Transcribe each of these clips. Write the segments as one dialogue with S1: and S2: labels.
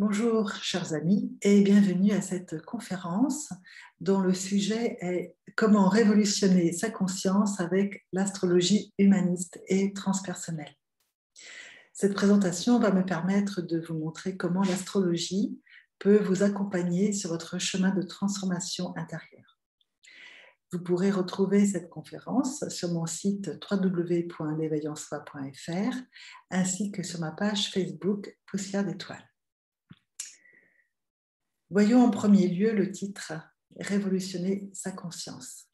S1: Bonjour chers amis et bienvenue à cette conférence dont le sujet est comment révolutionner sa conscience avec l'astrologie humaniste et transpersonnelle. Cette présentation va me permettre de vous montrer comment l'astrologie peut vous accompagner sur votre chemin de transformation intérieure. Vous pourrez retrouver cette conférence sur mon site www.l'éveillenSoi.fr ainsi que sur ma page Facebook Poussière d'étoiles. Voyons en premier lieu le titre « Révolutionner sa conscience ».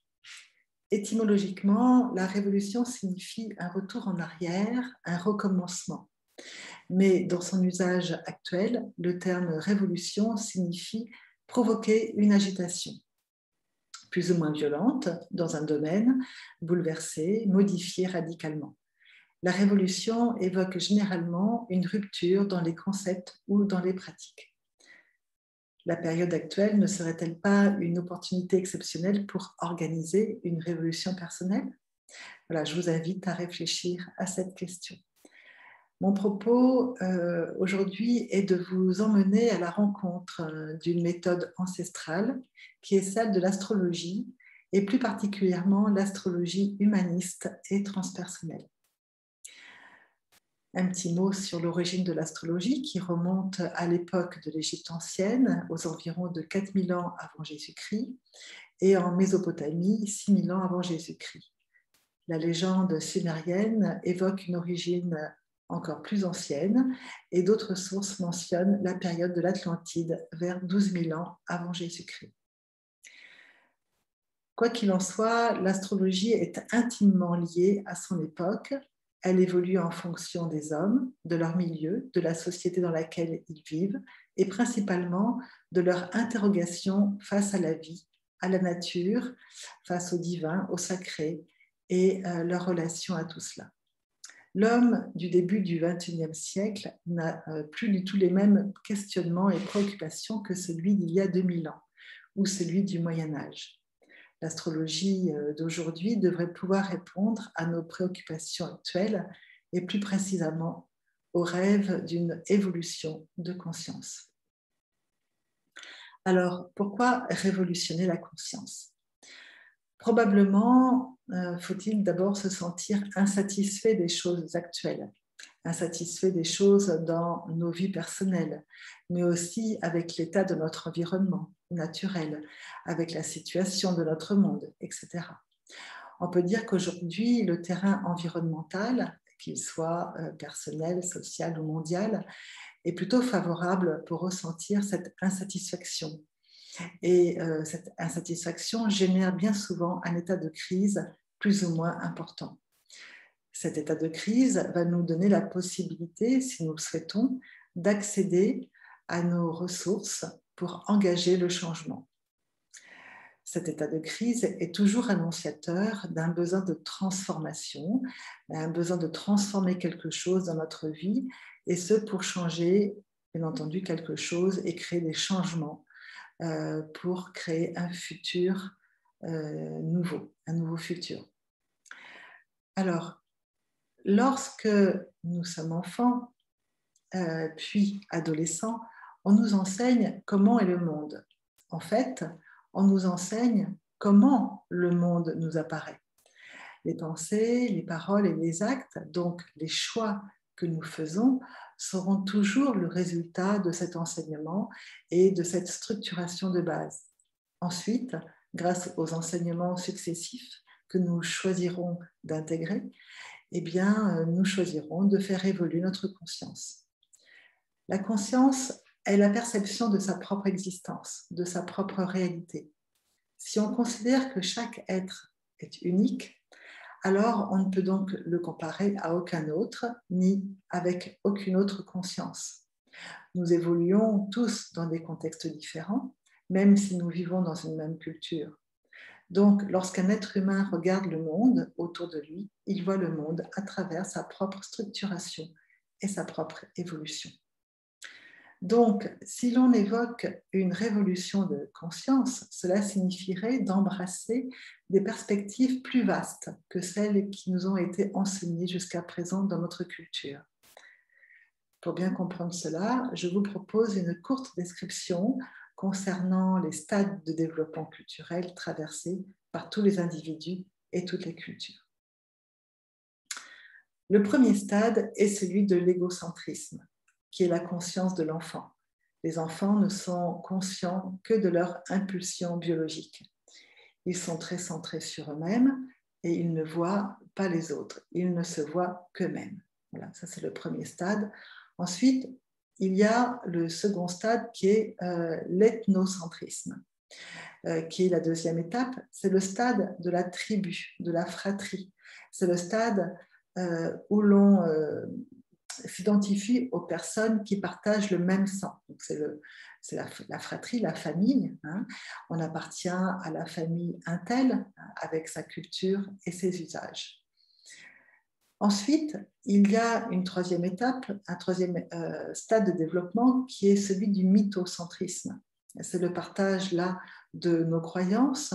S1: Étymologiquement, la révolution signifie un retour en arrière, un recommencement. Mais dans son usage actuel, le terme révolution signifie provoquer une agitation, plus ou moins violente, dans un domaine, bouleverser, modifier radicalement. La révolution évoque généralement une rupture dans les concepts ou dans les pratiques. La période actuelle ne serait-elle pas une opportunité exceptionnelle pour organiser une révolution personnelle? Voilà, je vous invite à réfléchir à cette question. Mon propos aujourd'hui est de vous emmener à la rencontre d'une méthode ancestrale qui est celle de l'astrologie et plus particulièrement l'astrologie humaniste et transpersonnelle. Un petit mot sur l'origine de l'astrologie qui remonte à l'époque de l'Égypte ancienne, aux environs de 4000 ans avant Jésus-Christ, et en Mésopotamie, 6000 ans avant Jésus-Christ. La légende sumérienne évoque une origine encore plus ancienne, et d'autres sources mentionnent la période de l'Atlantide, vers 12 000 ans avant Jésus-Christ. Quoi qu'il en soit, l'astrologie est intimement liée à son époque. Elle évolue en fonction des hommes, de leur milieu, de la société dans laquelle ils vivent et principalement de leur interrogation face à la vie, à la nature, face au divin, au sacré et leur relation à tout cela. L'homme du début du XXIe siècle n'a plus du tout les mêmes questionnements et préoccupations que celui d'il y a 2000 ans ou celui du Moyen-Âge. L'astrologie d'aujourd'hui devrait pouvoir répondre à nos préoccupations actuelles et plus précisément au rêve d'une évolution de conscience. Alors, pourquoi révolutionner la conscience? Probablement faut-il d'abord se sentir insatisfait des choses actuelles, insatisfait des choses dans nos vies personnelles, mais aussi avec l'état de notre environnement naturel, avec la situation de notre monde, etc. On peut dire qu'aujourd'hui, le terrain environnemental, qu'il soit personnel, social ou mondial, est plutôt favorable pour ressentir cette insatisfaction. Et cette insatisfaction génère bien souvent un état de crise plus ou moins important. Cet état de crise va nous donner la possibilité, si nous le souhaitons, d'accéder à nos ressources pour engager le changement. Cet état de crise est toujours annonciateur d'un besoin de transformation, d'un besoin de transformer quelque chose dans notre vie, et ce pour changer, bien entendu, quelque chose et créer des changements pour créer un futur nouveau, un nouveau futur. Alors, lorsque nous sommes enfants, puis adolescents, on nous enseigne comment est le monde. En fait, on nous enseigne comment le monde nous apparaît. Les pensées, les paroles et les actes, donc les choix que nous faisons, seront toujours le résultat de cet enseignement et de cette structuration de base. Ensuite, grâce aux enseignements successifs que nous choisirons d'intégrer, eh bien, nous choisirons de faire évoluer notre conscience. La conscience est la perception de sa propre existence, de sa propre réalité. Si on considère que chaque être est unique, alors on ne peut donc le comparer à aucun autre, ni avec aucune autre conscience. Nous évoluons tous dans des contextes différents, même si nous vivons dans une même culture. Donc, lorsqu'un être humain regarde le monde autour de lui, il voit le monde à travers sa propre structuration et sa propre évolution. Donc, si l'on évoque une révolution de conscience, cela signifierait d'embrasser des perspectives plus vastes que celles qui nous ont été enseignées jusqu'à présent dans notre culture. Pour bien comprendre cela, je vous propose une courte description concernant les stades de développement culturel traversés par tous les individus et toutes les cultures. Le premier stade est celui de l'égocentrisme, qui est la conscience de l'enfant. Les enfants ne sont conscients que de leur impulsion biologique. Ils sont très centrés sur eux-mêmes et ils ne voient pas les autres. Ils ne se voient qu'eux-mêmes. Voilà, ça c'est le premier stade. Ensuite, il y a le second stade qui est l'ethnocentrisme, qui est la deuxième étape. C'est le stade de la tribu, de la fratrie. C'est le stade où l'on s'identifie aux personnes qui partagent le même sang. Donc c'est la fratrie, la famille. Hein. On appartient à la famille Intel avec sa culture et ses usages. Ensuite, il y a une troisième étape, un troisième stade de développement qui est celui du mythocentrisme. C'est le partage là de nos croyances.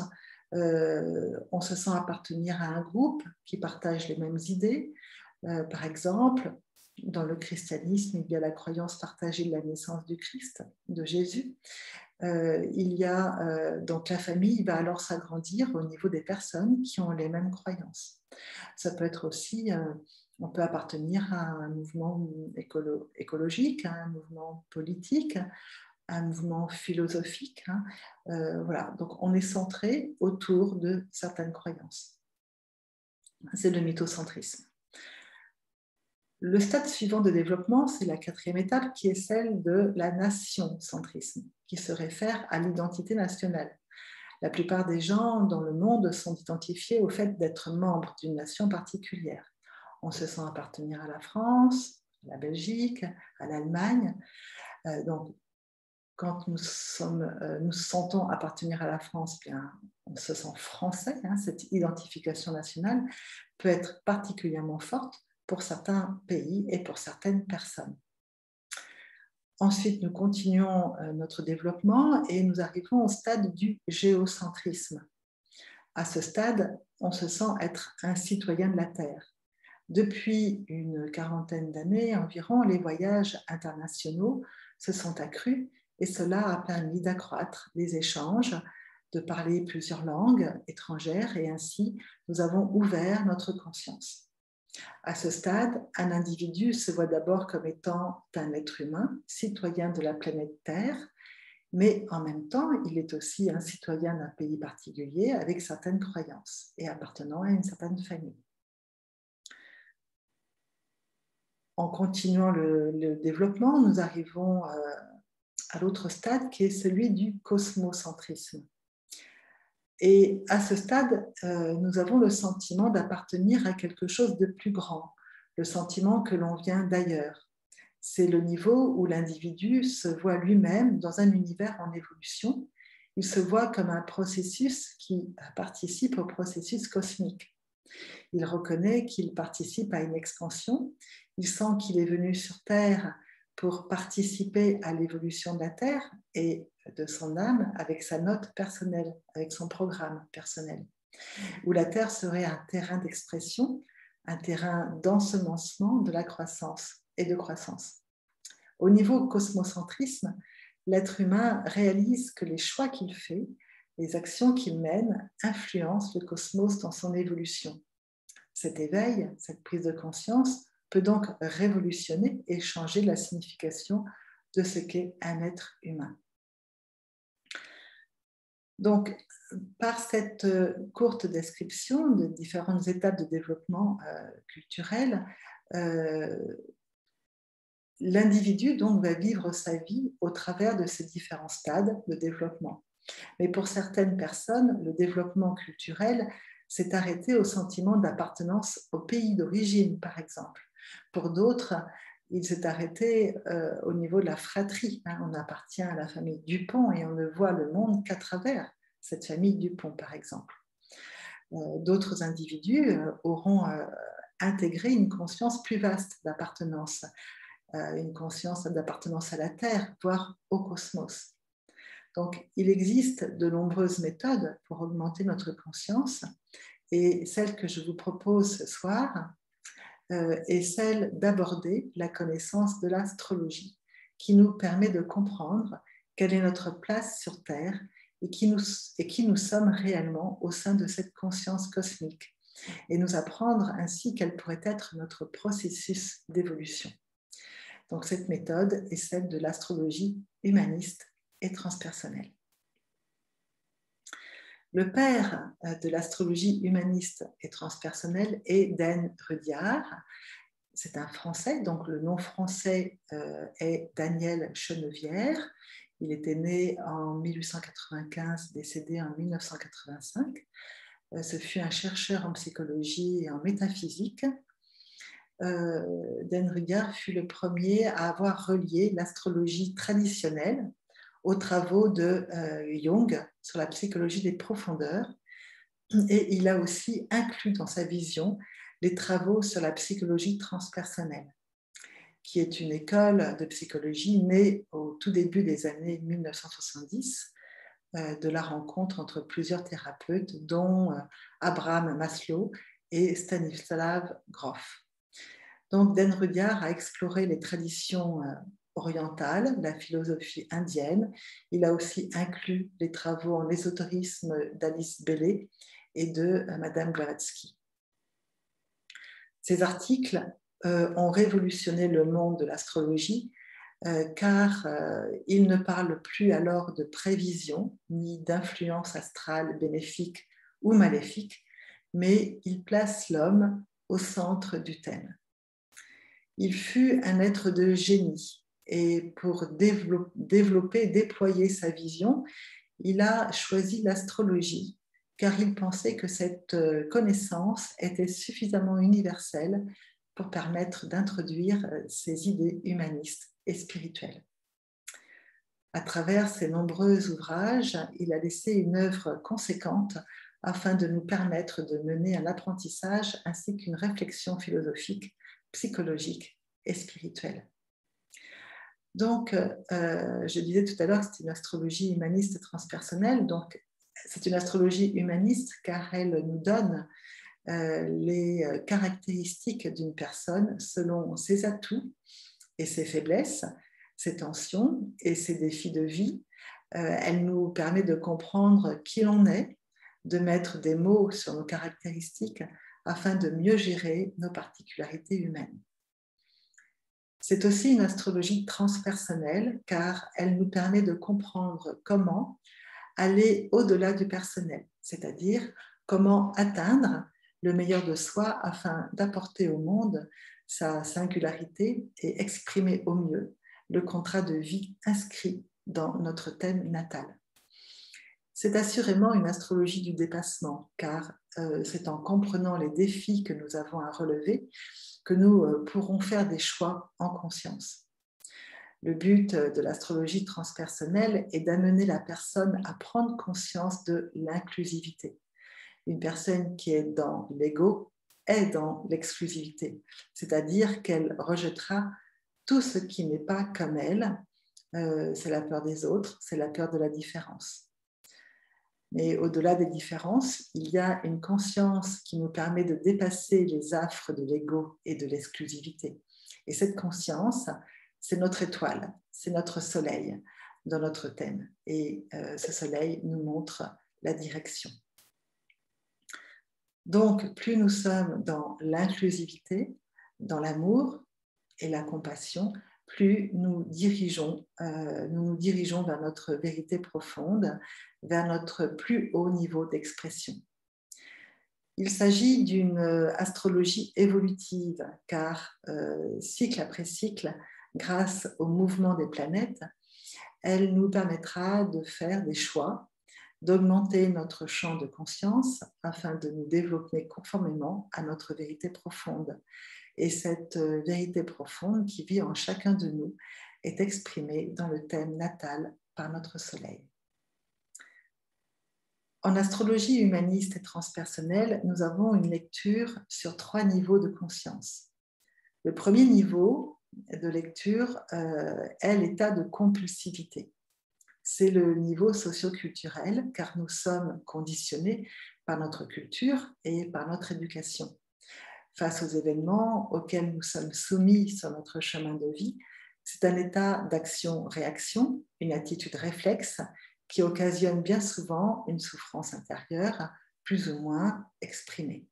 S1: On se sent appartenir à un groupe qui partage les mêmes idées. Par exemple, dans le christianisme, il y a la croyance partagée de la naissance du Christ, de Jésus. Il y a donc la famille va alors s'agrandir au niveau des personnes qui ont les mêmes croyances. Ça peut être aussi, on peut appartenir à un mouvement écologique, à un mouvement politique, à un mouvement philosophique. Voilà, donc on est centré autour de certaines croyances. C'est le mythocentrisme. Le stade suivant de développement, c'est la quatrième étape qui est celle de la nation-centrisme, qui se réfère à l'identité nationale. La plupart des gens dans le monde sont identifiés au fait d'être membres d'une nation particulière. On se sent appartenir à la France, à la Belgique, à l'Allemagne. Donc, quand nous sentons appartenir à la France, bien, on se sent français. Cette identification nationale peut être particulièrement forte pour certains pays et pour certaines personnes. Ensuite, nous continuons notre développement et nous arrivons au stade du géocentrisme. À ce stade, on se sent être un citoyen de la Terre. Depuis une quarantaine d'années environ, les voyages internationaux se sont accrus et cela a permis d'accroître les échanges, de parler plusieurs langues étrangères et ainsi nous avons ouvert notre conscience. À ce stade, un individu se voit d'abord comme étant un être humain, citoyen de la planète Terre, mais en même temps, il est aussi un citoyen d'un pays particulier avec certaines croyances et appartenant à une certaine famille. En continuant le développement, nous arrivons à l'autre stade qui est celui du cosmocentrisme. Et à ce stade, nous avons le sentiment d'appartenir à quelque chose de plus grand, le sentiment que l'on vient d'ailleurs. C'est le niveau où l'individu se voit lui-même dans un univers en évolution. Il se voit comme un processus qui participe au processus cosmique. Il reconnaît qu'il participe à une expansion. Il sent qu'il est venu sur Terre pour participer à l'évolution de la Terre et de son âme avec sa note personnelle, avec son programme personnel, où la Terre serait un terrain d'expression, un terrain d'ensemencement de la croissance et de croissance. Au niveau cosmocentrisme, l'être humain réalise que les choix qu'il fait, les actions qu'il mène, influencent le cosmos dans son évolution. Cet éveil, cette prise de conscience peut donc révolutionner et changer la signification de ce qu'est un être humain. Donc, par cette courte description de différentes étapes de développement culturel, l'individu donc va vivre sa vie au travers de ces différents stades de développement. Mais pour certaines personnes, le développement culturel s'est arrêté au sentiment d'appartenance au pays d'origine, par exemple. Pour d'autres, il s'est arrêté au niveau de la fratrie. On appartient à la famille Dupont et on ne voit le monde qu'à travers cette famille Dupont, par exemple. D'autres individus auront intégré une conscience plus vaste d'appartenance, une conscience d'appartenance à la Terre, voire au cosmos. Donc, il existe de nombreuses méthodes pour augmenter notre conscience et celle que je vous propose ce soir est celle d'aborder la connaissance de l'astrologie, qui nous permet de comprendre quelle est notre place sur Terre et qui nous sommes réellement au sein de cette conscience cosmique, et nous apprendre ainsi quel pourrait être notre processus d'évolution. Donc cette méthode est celle de l'astrologie humaniste et transpersonnelle. Le père de l'astrologie humaniste et transpersonnelle est Dan Rudyard. C'est un Français, donc le nom français est Daniel Chenevière. Il était né en 1895, décédé en 1985. Ce fut un chercheur en psychologie et en métaphysique. Dan Rudyard fut le premier à avoir relié l'astrologie traditionnelle aux travaux de Jung sur la psychologie des profondeurs, et il a aussi inclus dans sa vision les travaux sur la psychologie transpersonnelle, qui est une école de psychologie née au tout début des années 1970 de la rencontre entre plusieurs thérapeutes, dont Abraham Maslow et Stanislav Grof. Donc, Dan Rudyard a exploré les traditions orientales, la philosophie indienne. Il a aussi inclus les travaux en ésotérisme d'Alice Bailey et de Madame Blavatsky. Ces articles ont révolutionné le monde de l'astrologie car ils ne parlent plus alors de prévision ni d'influence astrale bénéfique ou maléfique, mais ils placent l'homme au centre du thème. Il fut un être de génie et pour développer, déployer sa vision, il a choisi l'astrologie car il pensait que cette connaissance était suffisamment universelle pour permettre d'introduire ses idées humanistes et spirituelles. À travers ses nombreux ouvrages, il a laissé une œuvre conséquente afin de nous permettre de mener un apprentissage ainsi qu'une réflexion philosophique, psychologique et spirituelle. Donc, je disais tout à l'heure que c'est une astrologie humaniste et transpersonnelle. Donc, c'est une astrologie humaniste car elle nous donne les caractéristiques d'une personne selon ses atouts et ses faiblesses, ses tensions et ses défis de vie. Elle nous permet de comprendre qui l'on est, de mettre des mots sur nos caractéristiques afin de mieux gérer nos particularités humaines. C'est aussi une astrologie transpersonnelle car elle nous permet de comprendre comment aller au-delà du personnel, c'est-à-dire comment atteindre le meilleur de soi afin d'apporter au monde sa singularité et exprimer au mieux le contrat de vie inscrit dans notre thème natal. C'est assurément une astrologie du dépassement, car c'est en comprenant les défis que nous avons à relever que nous pourrons faire des choix en conscience. Le but de l'astrologie transpersonnelle est d'amener la personne à prendre conscience de l'inclusivité. Une personne qui est dans l'ego est dans l'exclusivité, c'est-à-dire qu'elle rejettera tout ce qui n'est pas comme elle. C'est la peur des autres, c'est la peur de la différence. Mais au-delà des différences, il y a une conscience qui nous permet de dépasser les affres de l'ego et de l'exclusivité. Et cette conscience, c'est notre étoile, c'est notre soleil dans notre thème. Et ce soleil nous montre la direction. Donc, plus nous sommes dans l'inclusivité, dans l'amour et la compassion, plus nous nous dirigeons vers notre vérité profonde, vers notre plus haut niveau d'expression. Il s'agit d'une astrologie évolutive, car cycle après cycle, grâce au mouvement des planètes, elle nous permettra de faire des choix, d'augmenter notre champ de conscience afin de nous développer conformément à notre vérité profonde. Et cette vérité profonde qui vit en chacun de nous est exprimée dans le thème natal par notre soleil. En astrologie humaniste et transpersonnelle, nous avons une lecture sur 3 niveaux de conscience. Le premier niveau de lecture est l'état de compulsivité. C'est le niveau socio-culturel, car nous sommes conditionnés par notre culture et par notre éducation. face aux événements auxquels nous sommes soumis sur notre chemin de vie. C'est un état d'action-réaction, une attitude réflexe qui occasionne bien souvent une souffrance intérieure plus ou moins exprimée.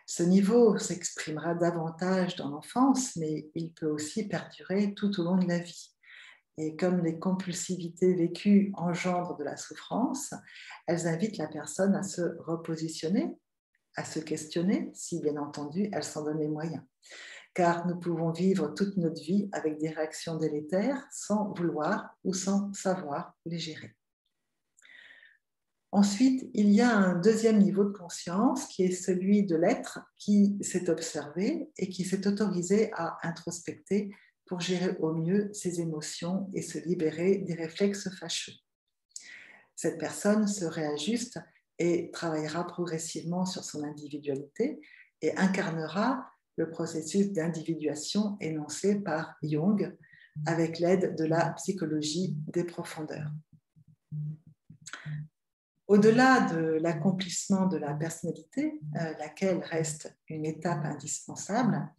S1: Ce niveau s'exprimera davantage dans l'enfance, mais il peut aussi perdurer tout au long de la vie. Et comme les compulsivités vécues engendrent de la souffrance, elles invitent la personne à se repositionner, à se questionner, si bien entendu elles s'en donnent les moyens. Car nous pouvons vivre toute notre vie avec des réactions délétères sans vouloir ou sans savoir les gérer. Ensuite, il y a un deuxième niveau de conscience qui est celui de l'être qui s'est observé et qui s'est autorisé à introspecter pour gérer au mieux ses émotions et se libérer des réflexes fâcheux. Cette personne se réajuste et travaillera progressivement sur son individualité et incarnera le processus d'individuation énoncé par Jung avec l'aide de la psychologie des profondeurs. Au-delà de l'accomplissement de la personnalité, laquelle reste une étape indispensable,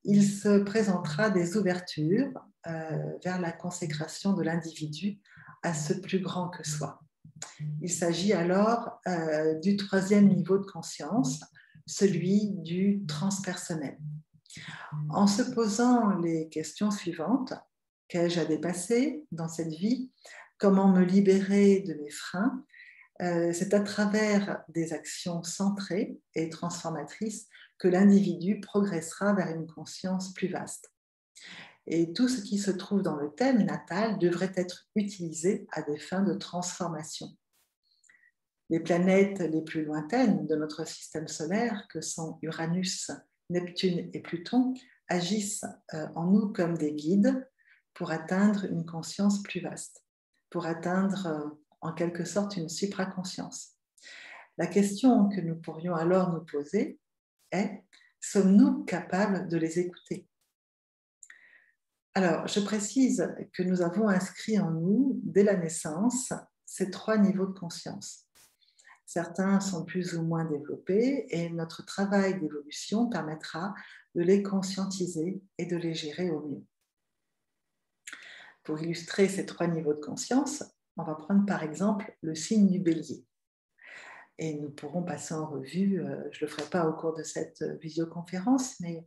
S1: il se présentera des ouvertures vers la consécration de l'individu à ce plus grand que soi. Il s'agit alors du troisième niveau de conscience, celui du transpersonnel. En se posant les questions suivantes, qu'ai-je à dépasser dans cette vie? Comment me libérer de mes freins? C'est à travers des actions centrées et transformatrices que l'individu progressera vers une conscience plus vaste. Et tout ce qui se trouve dans le thème natal devrait être utilisé à des fins de transformation. Les planètes les plus lointaines de notre système solaire, que sont Uranus, Neptune et Pluton, agissent en nous comme des guides pour atteindre une conscience plus vaste, pour atteindre en quelque sorte une supraconscience. La question que nous pourrions alors nous poser est: sommes-nous capables de les écouter? Alors, je précise que nous avons inscrit en nous, dès la naissance, ces trois niveaux de conscience. Certains sont plus ou moins développés et notre travail d'évolution permettra de les conscientiser et de les gérer au mieux. Pour illustrer ces trois niveaux de conscience, on va prendre par exemple le signe du Bélier. Et nous pourrons passer en revue, je ne le ferai pas au cours de cette visioconférence, mais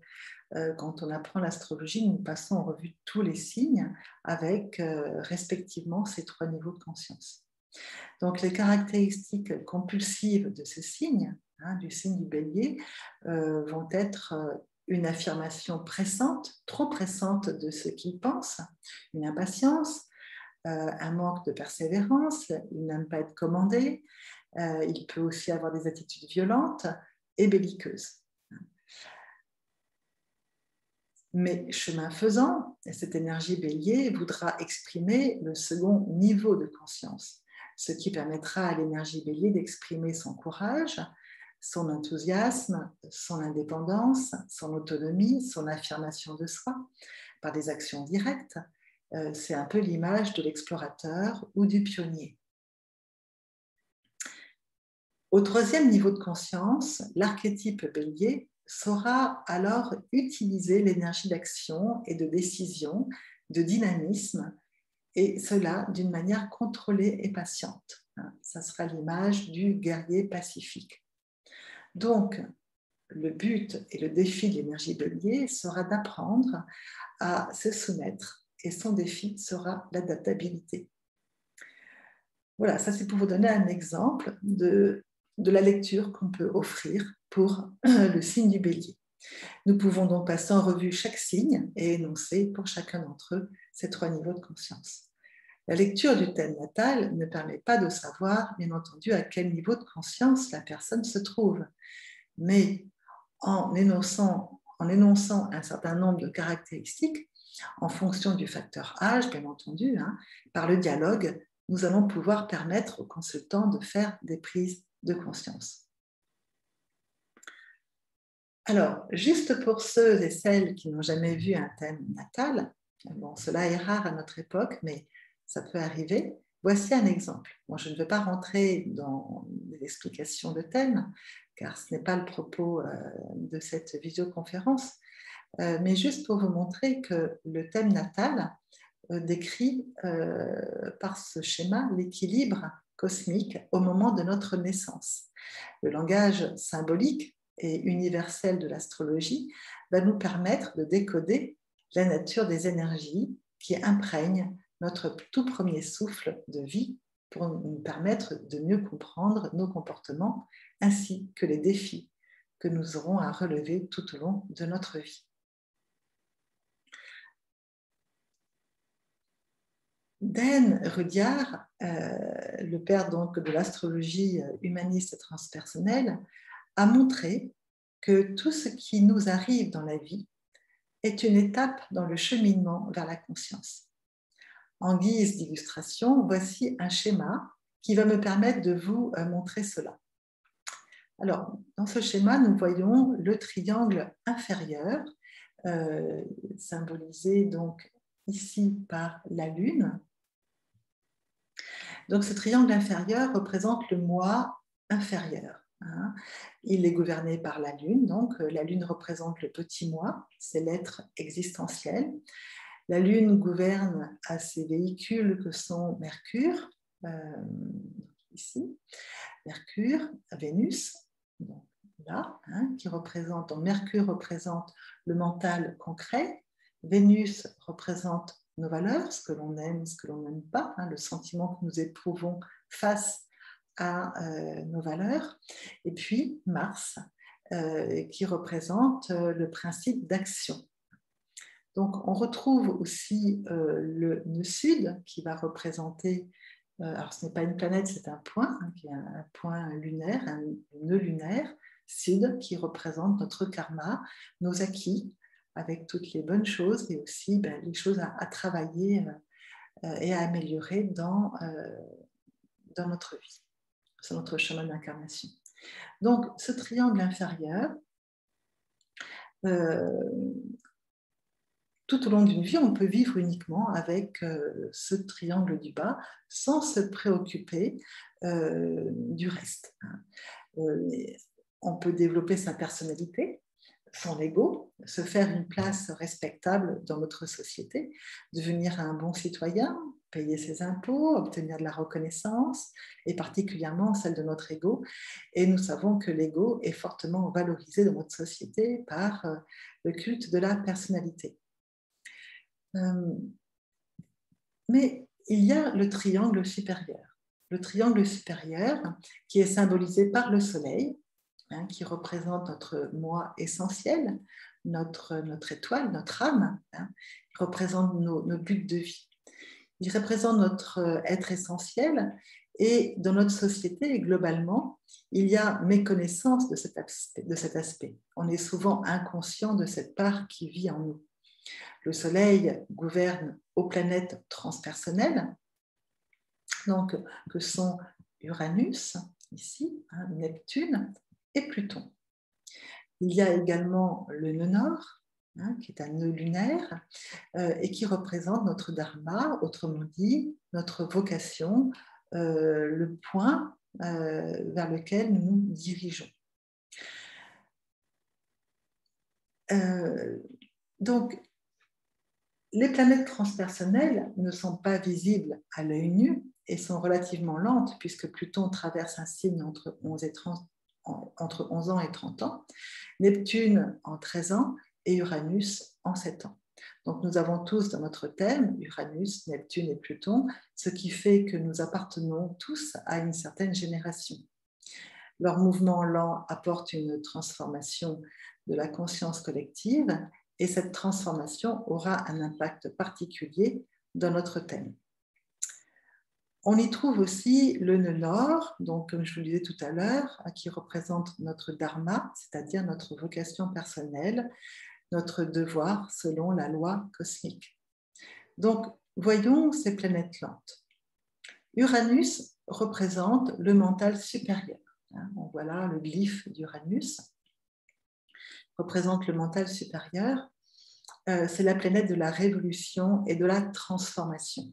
S1: quand on apprend l'astrologie, nous passons en revue tous les signes avec respectivement ces trois niveaux de conscience. Donc les caractéristiques compulsives de ce signe, du signe du Bélier, vont être une affirmation pressante, trop pressante de ce qu'il pense, une impatience, un manque de persévérance, il n'aime pas être commandé, il peut aussi avoir des attitudes violentes et belliqueuses. Mais chemin faisant, cette énergie Bélier voudra exprimer le second niveau de conscience, ce qui permettra à l'énergie Bélier d'exprimer son courage, son enthousiasme, son indépendance, son autonomie, son affirmation de soi par des actions directes. C'est un peu l'image de l'explorateur ou du pionnier. Au troisième niveau de conscience, l'archétype Bélier saura alors utiliser l'énergie d'action et de décision, de dynamisme, et cela d'une manière contrôlée et patiente. Ça sera l'image du guerrier pacifique. Donc, le but et le défi de l'énergie Bélier sera d'apprendre à se soumettre, et son défi sera l'adaptabilité. Voilà, ça c'est pour vous donner un exemple de la lecture qu'on peut offrir pour le signe du Bélier. Nous pouvons donc passer en revue chaque signe et énoncer pour chacun d'entre eux ces trois niveaux de conscience. La lecture du thème natal ne permet pas de savoir, bien entendu, à quel niveau de conscience la personne se trouve. Mais en énonçant un certain nombre de caractéristiques, en fonction du facteur âge, bien entendu, par le dialogue, nous allons pouvoir permettre aux consultants de faire des prises de conscience. Alors, juste pour ceux et celles qui n'ont jamais vu un thème natal, bon, cela est rare à notre époque, mais ça peut arriver. Voici un exemple. Bon, je ne vais pas rentrer dans les explications de thème, car ce n'est pas le propos de cette visioconférence, mais juste pour vous montrer que le thème natal décrit par ce schéma l'équilibre cosmique au moment de notre naissance. Le langage symbolique et universel de l'astrologie va nous permettre de décoder la nature des énergies qui imprègnent notre tout premier souffle de vie pour nous permettre de mieux comprendre nos comportements ainsi que les défis que nous aurons à relever tout au long de notre vie. Dan Rudyard, le père donc de l'astrologie humaniste transpersonnelle, a montré que tout ce qui nous arrive dans la vie est une étape dans le cheminement vers la conscience. En guise d'illustration, voici un schéma qui va me permettre de vous montrer cela. Alors, dans ce schéma, nous voyons le triangle inférieur, symbolisé donc ici par la Lune. Donc, ce triangle inférieur représente le moi inférieur. Il est gouverné par la Lune. Donc, la Lune représente le petit moi, c'est l'être existentiel. La Lune gouverne à ses véhicules que sont Mercure, ici, Mercure, Vénus, donc là, qui représente, donc Mercure représente le mental concret, Vénus représente nos valeurs, ce que l'on aime, ce que l'on n'aime pas, le sentiment que nous éprouvons face à nos valeurs, et puis Mars, qui représente le principe d'action. Donc, on retrouve aussi le nœud sud qui va représenter, alors ce n'est pas une planète, c'est un point, qui est un point lunaire, un nœud lunaire sud qui représente notre karma, nos acquis, avec toutes les bonnes choses et aussi les choses à travailler et à améliorer dans notre vie, sur notre chemin d'incarnation. Donc, ce triangle inférieur, tout au long d'une vie, on peut vivre uniquement avec ce triangle du bas sans se préoccuper du reste. On peut développer sa personnalité, son ego, se faire une place respectable dans notre société, devenir un bon citoyen, payer ses impôts, obtenir de la reconnaissance, et particulièrement celle de notre ego. Et nous savons que l'ego est fortement valorisé dans notre société par le culte de la personnalité. Mais il y a le triangle supérieur. Le triangle supérieur qui est symbolisé par le soleil, qui représente notre moi essentiel, notre étoile, notre âme, qui représente nos buts de vie. Il représente notre être essentiel et dans notre société, globalement, il y a méconnaissance de cet aspect. On est souvent inconscient de cette part qui vit en nous. Le Soleil gouverne aux planètes transpersonnelles, donc, que sont Uranus, ici, Neptune, et Pluton. Il y a également le nœud nord, qui est un nœud lunaire, et qui représente notre dharma, autrement dit, notre vocation, le point vers lequel nous nous dirigeons. Donc, les planètes transpersonnelles ne sont pas visibles à l'œil nu et sont relativement lentes puisque Pluton traverse un signe entre 11 ans et 30 ans, Neptune en 13 ans et Uranus en 7 ans. Donc nous avons tous dans notre thème Uranus, Neptune et Pluton, ce qui fait que nous appartenons tous à une certaine génération. Leur mouvement lent apporte une transformation de la conscience collective et cette transformation aura un impact particulier dans notre thème. On y trouve aussi le nœud nord, donc comme je vous le disais tout à l'heure, qui représente notre dharma, c'est-à-dire notre vocation personnelle, notre devoir selon la loi cosmique. Donc, voyons ces planètes lentes. Uranus représente le mental supérieur. On voit là le glyphe d'Uranus, représente le mental supérieur. C'est la planète de la révolution et de la transformation.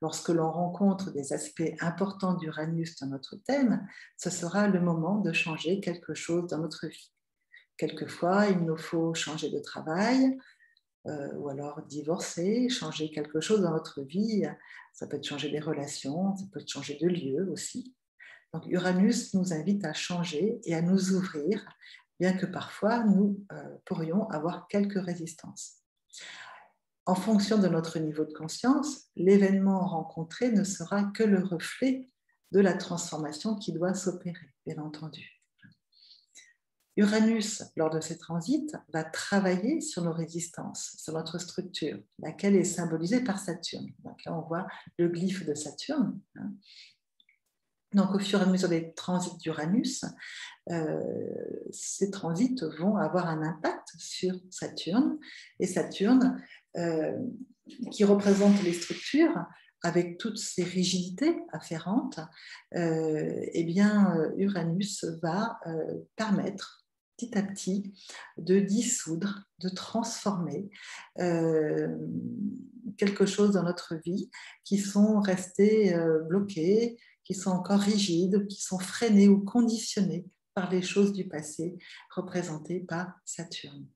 S1: lorsque l'on rencontre des aspects importants d'Uranus dans notre thème, ce sera le moment de changer quelque chose dans notre vie. Quelquefois, il nous faut changer de travail, ou alors divorcer, changer quelque chose dans notre vie. Ça peut être changer des relations, ça peut être changer de lieu aussi. Donc Uranus nous invite à changer et à nous ouvrir, bien que parfois nous pourrions avoir quelques résistances. En fonction de notre niveau de conscience, l'événement rencontré ne sera que le reflet de la transformation qui doit s'opérer, bien entendu. Uranus, lors de ces transits, va travailler sur nos résistances, sur notre structure, laquelle est symbolisée par Saturne. Donc là, on voit le glyphe de Saturne. Donc, au fur et à mesure des transits d'Uranus, ces transits vont avoir un impact sur Saturne. Et Saturne, qui représente les structures, avec toutes ces rigidités afférentes, eh bien, Uranus va permettre petit à petit de dissoudre, de transformer quelque chose dans notre vie qui sont restés bloqués, qui sont encore rigides, qui sont freinés ou conditionnés par les choses du passé représentées par Saturne.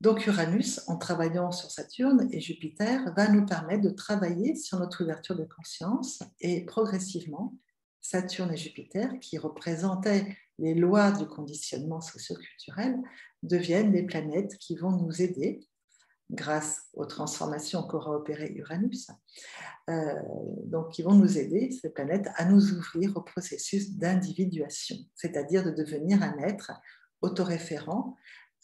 S1: Donc Uranus, en travaillant sur Saturne et Jupiter, va nous permettre de travailler sur notre ouverture de conscience et progressivement, Saturne et Jupiter, qui représentaient les lois du conditionnement socio-culturel, deviennent des planètes qui vont nous aider, grâce aux transformations qu'aura opérées Uranus, donc qui vont nous aider, ces planètes, à nous ouvrir au processus d'individuation, c'est-à-dire de devenir un être autoréférent,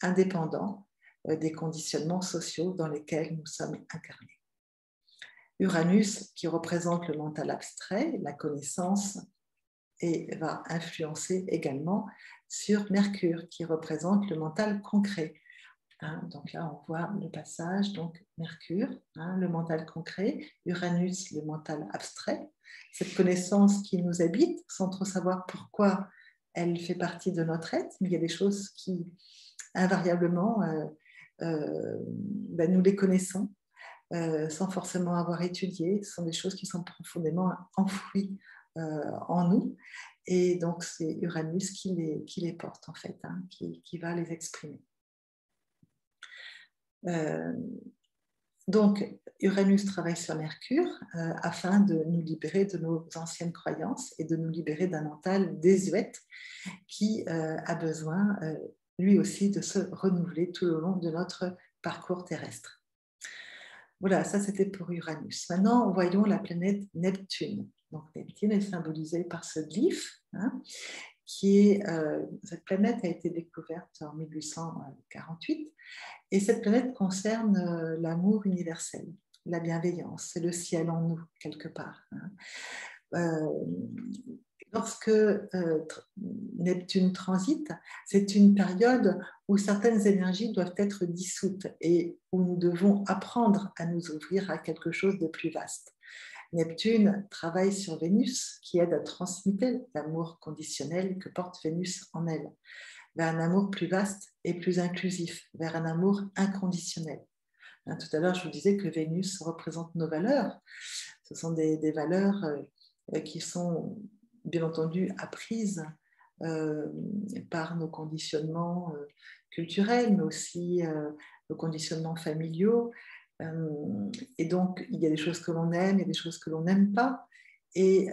S1: indépendant des conditionnements sociaux dans lesquels nous sommes incarnés. Uranus, qui représente le mental abstrait, la connaissance, et va influencer également sur Mercure, qui représente le mental concret. Donc là, on voit le passage, donc Mercure, le mental concret, Uranus, le mental abstrait, cette connaissance qui nous habite sans trop savoir pourquoi elle fait partie de notre être, mais il y a des choses qui, invariablement, nous les connaissons sans forcément avoir étudié. Ce sont des choses qui sont profondément enfouies en nous. Et donc, c'est Uranus qui les porte, en fait, qui va les exprimer. Donc, Uranus travaille sur Mercure afin de nous libérer de nos anciennes croyances et de nous libérer d'un mental désuet qui a besoin, lui aussi, de se renouveler tout au long de notre parcours terrestre. Voilà, ça c'était pour Uranus. Maintenant, voyons la planète Neptune. Donc, Neptune est symbolisée par ce glyphe, cette planète a été découverte en 1848. Et cette planète concerne l'amour universel, la bienveillance, c'est le ciel en nous, quelque part. Lorsque Neptune transite, c'est une période où certaines énergies doivent être dissoutes et où nous devons apprendre à nous ouvrir à quelque chose de plus vaste. Neptune travaille sur Vénus, qui aide à transmuter l'amour conditionnel que porte Vénus en elle, vers un amour plus vaste et plus inclusif, vers un amour inconditionnel. Tout à l'heure, je vous disais que Vénus représente nos valeurs. Ce sont des valeurs qui sont, bien entendu, apprises par nos conditionnements culturels, mais aussi nos conditionnements familiaux. Et donc, il y a des choses que l'on aime, il y a des choses que l'on n'aime pas. Et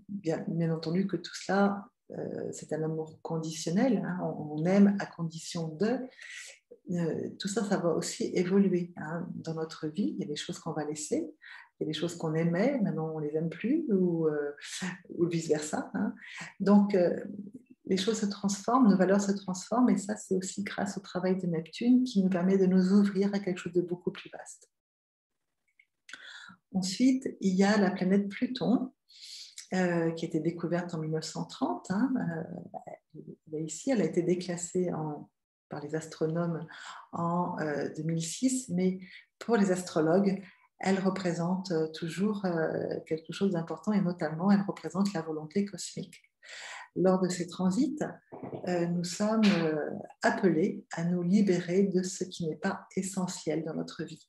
S1: bien entendu que tout cela, c'est un amour conditionnel, on aime à condition de. Tout ça, ça va aussi évoluer dans notre vie. Il y a des choses qu'on va laisser, il y a des choses qu'on aimait, maintenant on ne les aime plus, ou vice-versa. Donc, les choses se transforment, nos valeurs se transforment, et ça, c'est aussi grâce au travail de Neptune qui nous permet de nous ouvrir à quelque chose de beaucoup plus vaste. Ensuite, il y a la planète Pluton, qui a été découverte en 1930. Ici, elle a été déclassée par les astronomes en 2006, mais pour les astrologues, elle représente toujours quelque chose d'important, et notamment, elle représente la volonté cosmique. Lors de ces transits, nous sommes appelés à nous libérer de ce qui n'est pas essentiel dans notre vie.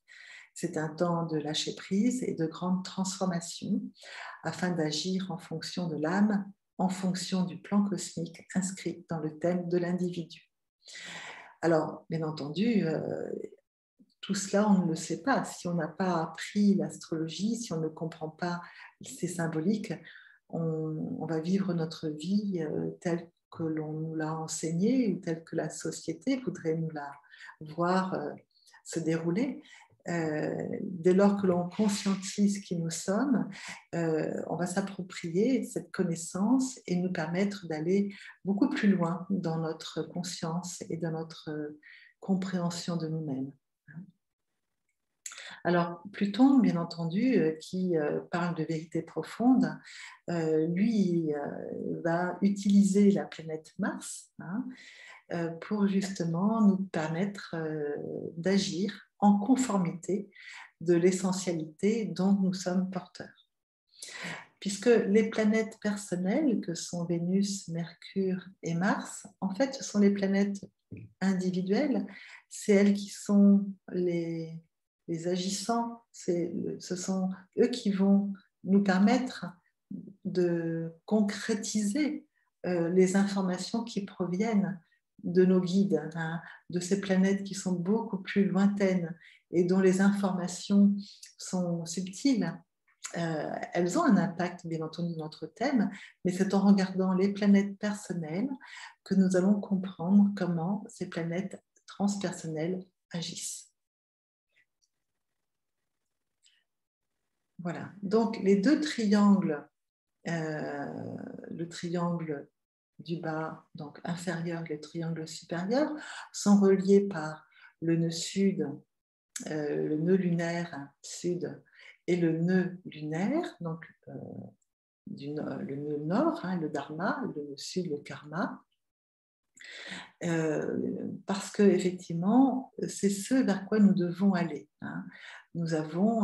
S1: C'est un temps de lâcher prise et de grande transformation afin d'agir en fonction de l'âme, en fonction du plan cosmique inscrit dans le thème de l'individu. Alors, bien entendu, tout cela, on ne le sait pas. Si on n'a pas appris l'astrologie, si on ne comprend pas ces symboliques, on va vivre notre vie telle que l'on nous l'a enseignée ou telle que la société voudrait nous la voir se dérouler. Dès lors que l'on conscientise qui nous sommes, on va s'approprier cette connaissance et nous permettre d'aller beaucoup plus loin dans notre conscience et dans notre compréhension de nous-mêmes. Alors, Pluton, bien entendu, qui parle de vérité profonde, lui va utiliser la planète Mars pour justement nous permettre d'agir en conformité de l'essentialité dont nous sommes porteurs. Puisque les planètes personnelles, que sont Vénus, Mercure et Mars, en fait, ce sont les planètes individuelles, c'est elles qui sont les agissants, ce sont eux qui vont nous permettre de concrétiser les informations qui proviennent de nos guides, de ces planètes qui sont beaucoup plus lointaines et dont les informations sont subtiles. Elles ont un impact, bien entendu, dans notre thème, mais c'est en regardant les planètes personnelles que nous allons comprendre comment ces planètes transpersonnelles agissent. Voilà. Donc, les deux triangles, le triangle du bas, donc inférieur, et le triangle supérieur, sont reliés par le nœud sud, le nœud lunaire sud et le nœud lunaire, donc le nœud nord, le dharma, le nœud sud, le karma, parce que effectivement, c'est ce vers quoi nous devons aller. Nous avons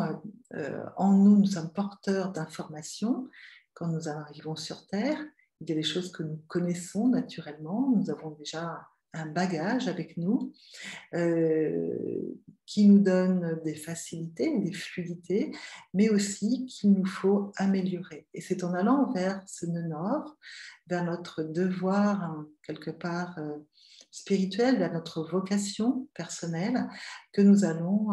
S1: en nous, nous sommes porteurs d'informations quand nous arrivons sur Terre. Il y a des choses que nous connaissons naturellement, nous avons déjà un bagage avec nous qui nous donne des facilités, des fluidités, mais aussi qu'il nous faut améliorer. Et c'est en allant vers ce nœud nord, vers notre devoir quelque part spirituel, vers notre vocation personnelle, que nous allons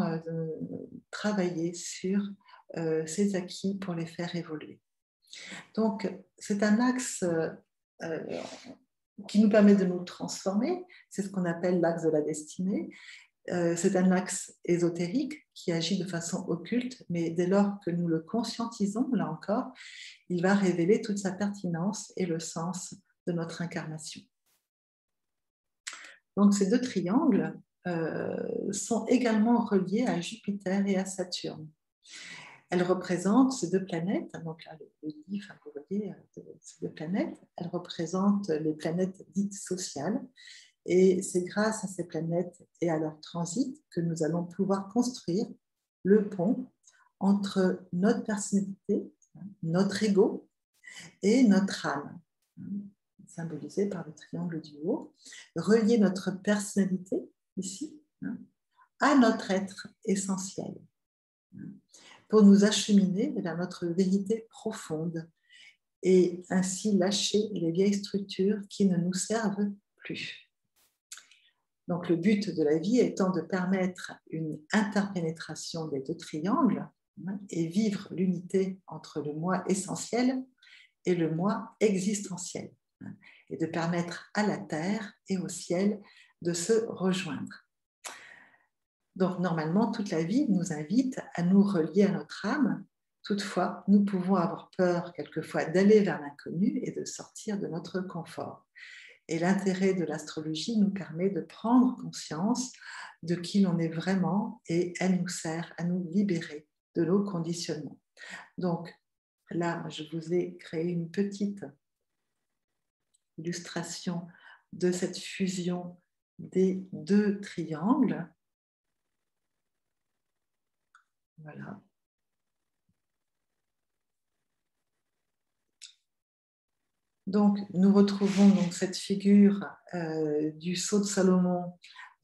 S1: travailler sur ces acquis pour les faire évoluer. Donc, c'est un axe qui nous permet de nous transformer, c'est ce qu'on appelle l'axe de la destinée. C'est un axe ésotérique qui agit de façon occulte, mais dès lors que nous le conscientisons, là encore, il va révéler toute sa pertinence et le sens de notre incarnation. Donc ces deux triangles sont également reliés à Jupiter et à Saturne. Elles représentent ces deux planètes, donc là, le dit, vous voyez, ces deux planètes, elles représentent les planètes dites sociales. Et c'est grâce à ces planètes et à leur transit que nous allons pouvoir construire le pont entre notre personnalité, notre ego et notre âme, symbolisé par le triangle du haut, relier notre personnalité, ici, à notre être essentiel, pour nous acheminer vers notre vérité profonde et ainsi lâcher les vieilles structures qui ne nous servent plus. Donc, le but de la vie étant de permettre une interpénétration des deux triangles et vivre l'unité entre le moi essentiel et le moi existentiel, et de permettre à la terre et au ciel de se rejoindre. Donc, normalement, toute la vie nous invite à nous relier à notre âme. Toutefois, nous pouvons avoir peur quelquefois d'aller vers l'inconnu et de sortir de notre confort. Et l'intérêt de l'astrologie nous permet de prendre conscience de qui l'on est vraiment et elle nous sert à nous libérer de nos conditionnements. Donc là, je vous ai créé une petite illustration de cette fusion des deux triangles. Voilà. Donc, nous retrouvons donc cette figure du sceau de Salomon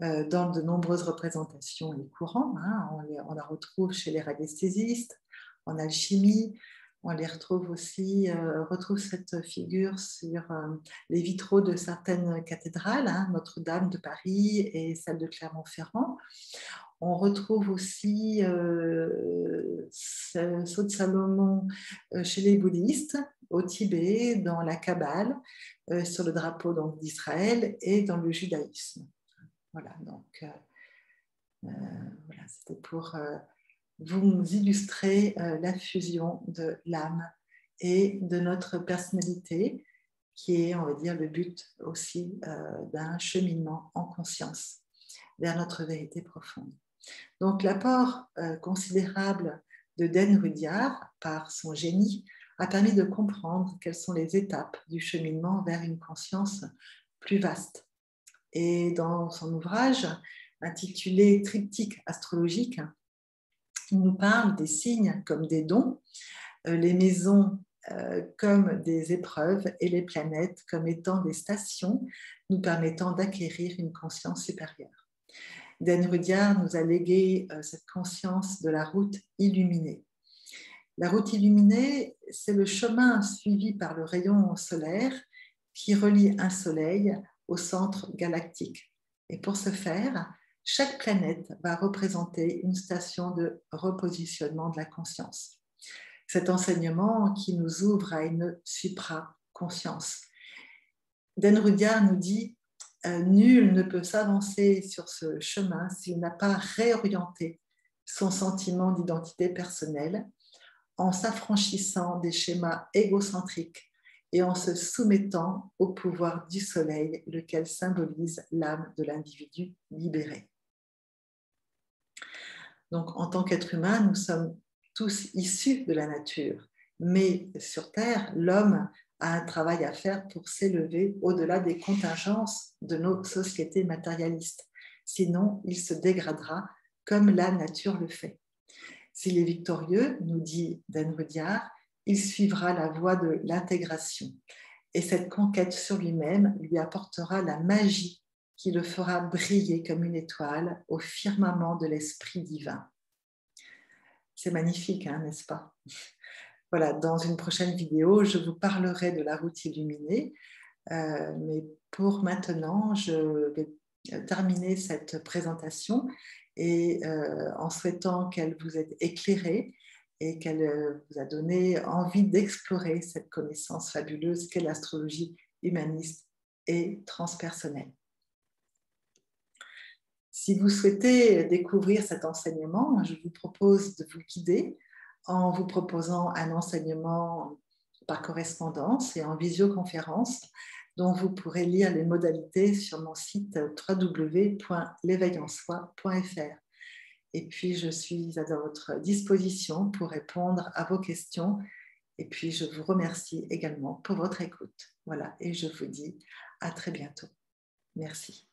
S1: dans de nombreuses représentations et courants. Hein. On la retrouve chez les radiesthésistes, en alchimie. On les retrouve aussi, retrouve cette figure sur les vitraux de certaines cathédrales, hein, Notre-Dame de Paris et celle de Clermont-Ferrand. On retrouve aussi Sceau de Salomon chez les bouddhistes, au Tibet, dans la Kabbale, sur le drapeau d'Israël et dans le judaïsme. Voilà, donc voilà, c'était pour vous illustrer la fusion de l'âme et de notre personnalité, qui est, on va dire, le but aussi d'un cheminement en conscience vers notre vérité profonde. Donc l'apport considérable de Den Rudyard par son génie a permis de comprendre quelles sont les étapes du cheminement vers une conscience plus vaste. Et dans son ouvrage intitulé Triptyque astrologique, il nous parle des signes comme des dons, les maisons comme des épreuves et les planètes comme étant des stations nous permettant d'acquérir une conscience supérieure. Den Rudyard nous a légué cette conscience de la route illuminée. La route illuminée, c'est le chemin suivi par le rayon solaire qui relie un soleil au centre galactique. Et pour ce faire, chaque planète va représenter une station de repositionnement de la conscience. Cet enseignement qui nous ouvre à une supra-conscience. Den Rudyard nous dit nul ne peut s'avancer sur ce chemin s'il n'a pas réorienté son sentiment d'identité personnelle en s'affranchissant des schémas égocentriques et en se soumettant au pouvoir du soleil, lequel symbolise l'âme de l'individu libéré. Donc, en tant qu'être humain, nous sommes tous issus de la nature, mais sur Terre, l'homme a un travail à faire pour s'élever au-delà des contingences de nos sociétés matérialistes. Sinon, il se dégradera comme la nature le fait. S'il est victorieux, nous dit Den Rudyard, il suivra la voie de l'intégration. Et cette conquête sur lui-même lui apportera la magie qui le fera briller comme une étoile au firmament de l'esprit divin. C'est magnifique, hein, n'est-ce pas ? Voilà, dans une prochaine vidéo, je vous parlerai de la route illuminée, mais pour maintenant, je vais terminer cette présentation et en souhaitant qu'elle vous ait éclairé et qu'elle vous a donné envie d'explorer cette connaissance fabuleuse qu'est l'astrologie humaniste et transpersonnelle. Si vous souhaitez découvrir cet enseignement, je vous propose de vous guider en vous proposant un enseignement par correspondance et en visioconférence dont vous pourrez lire les modalités sur mon site www.l'éveillensoi.fr. Et puis, je suis à votre disposition pour répondre à vos questions. Et puis, je vous remercie également pour votre écoute. Voilà, et je vous dis à très bientôt. Merci.